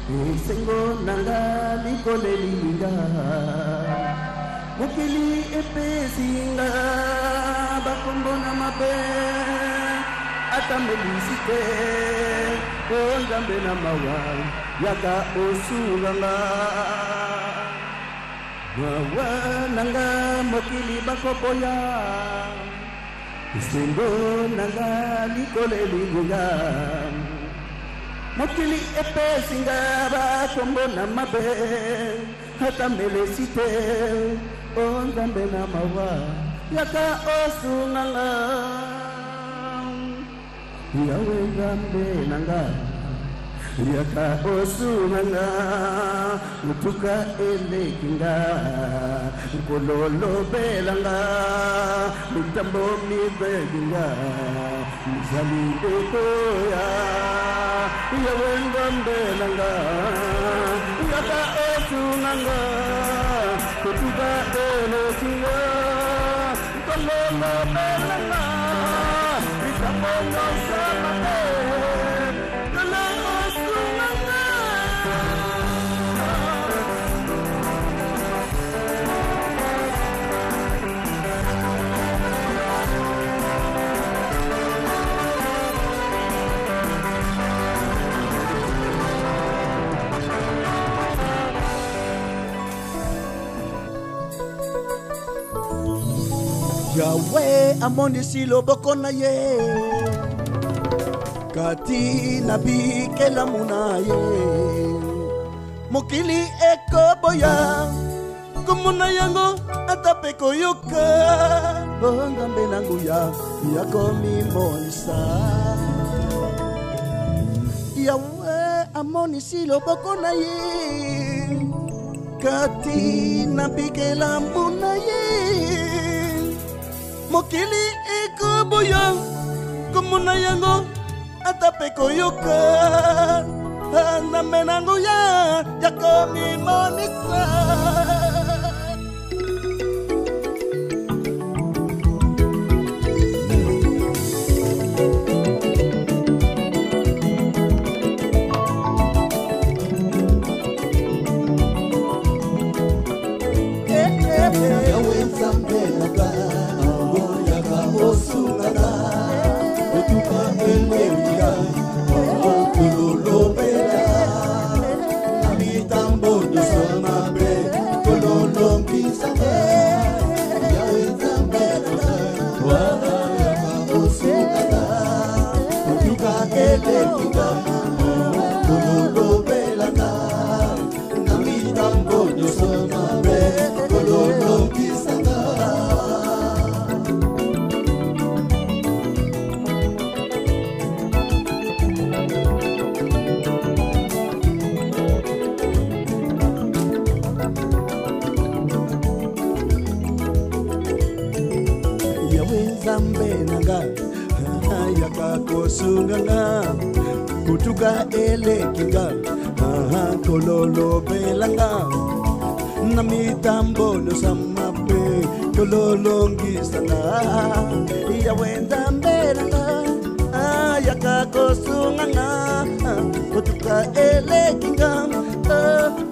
Sengo nanga likole linga mokili epesinga bakombo na mabe atamelisite ongambe na mawa yaka osunganga mawa nanga mokili bakopoya Sengo nanga likole linga mokili epesinga bakombo na mabe atamelisite ongambe na mawa yaka osunganga yawe ngambe nanga yaka osunganga mutuka elekinga kololo belanga mitambo mibeginga mizali ekoya yawe ngambe nanga yaka osunganga mutuka elekinga kololo belanga mitambo mibeginga Yahweh amoni silo bokona ye kati nabi kela munaye mokili ekoboya kumuna yango atape koyoka bongambe nangu ya yakomi monisa Yahweh amoni silo bokona ye kati nabi kela munaye mokili ekoboya kumuna yango atape koyoka nambe nangu ya yakomi monisa Sunganga kutuka elekinga kololo belanga namitambo no samape kololo ngisanga yawenda mbelanga yakako sunganga kutuka elekinga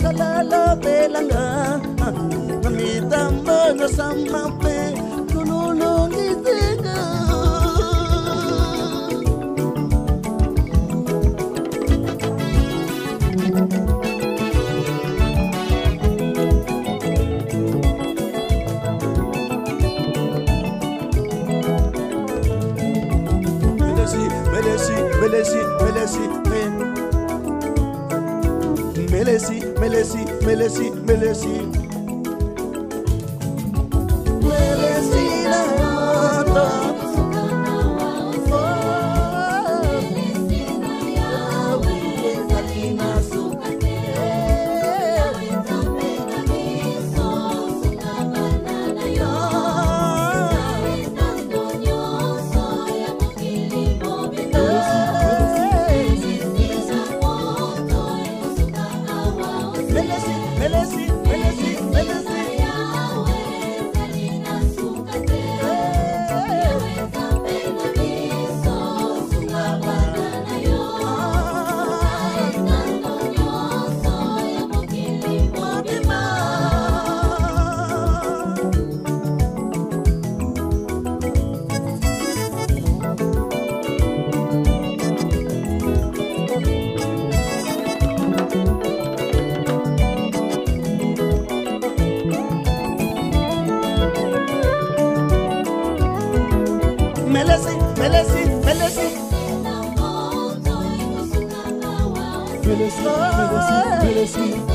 kololo belanga namitambo no samape kololo ngisanga Melesi Melesi melesi, melesi, melesi. Melesi, melesi, melesi.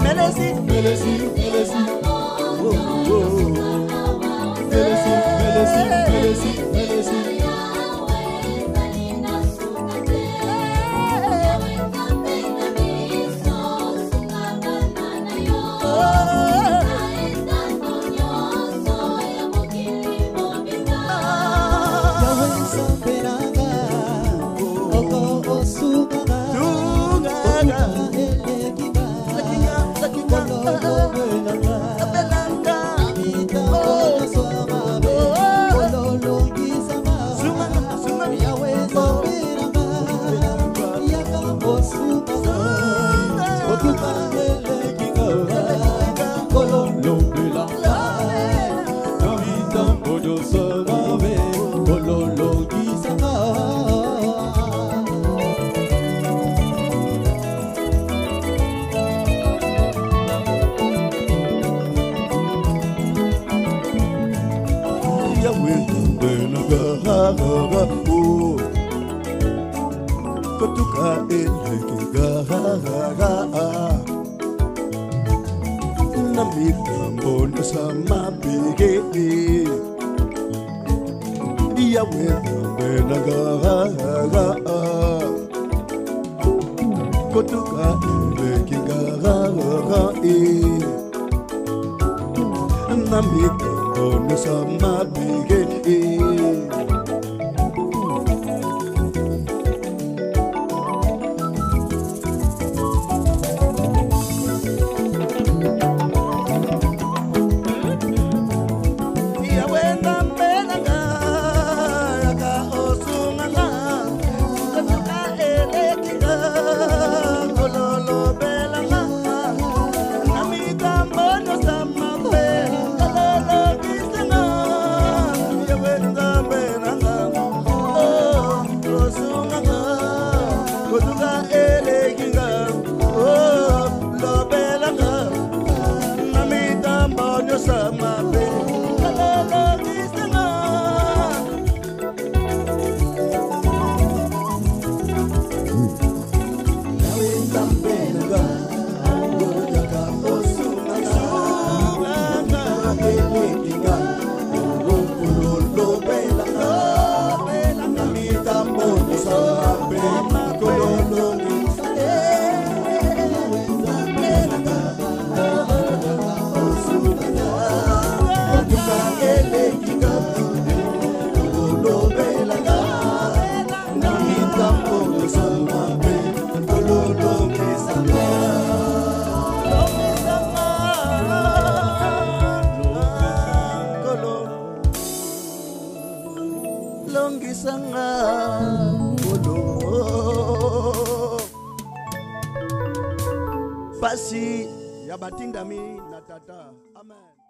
Melesi, melesi, melesi. Oh, oh. Melesi, melesi, melesi, melesi. Kotuka elekigaga namitambo nasama bige iya wenaga kotuka elekigaga namitambo nasama bige Basi ya batindami na tata. Amen.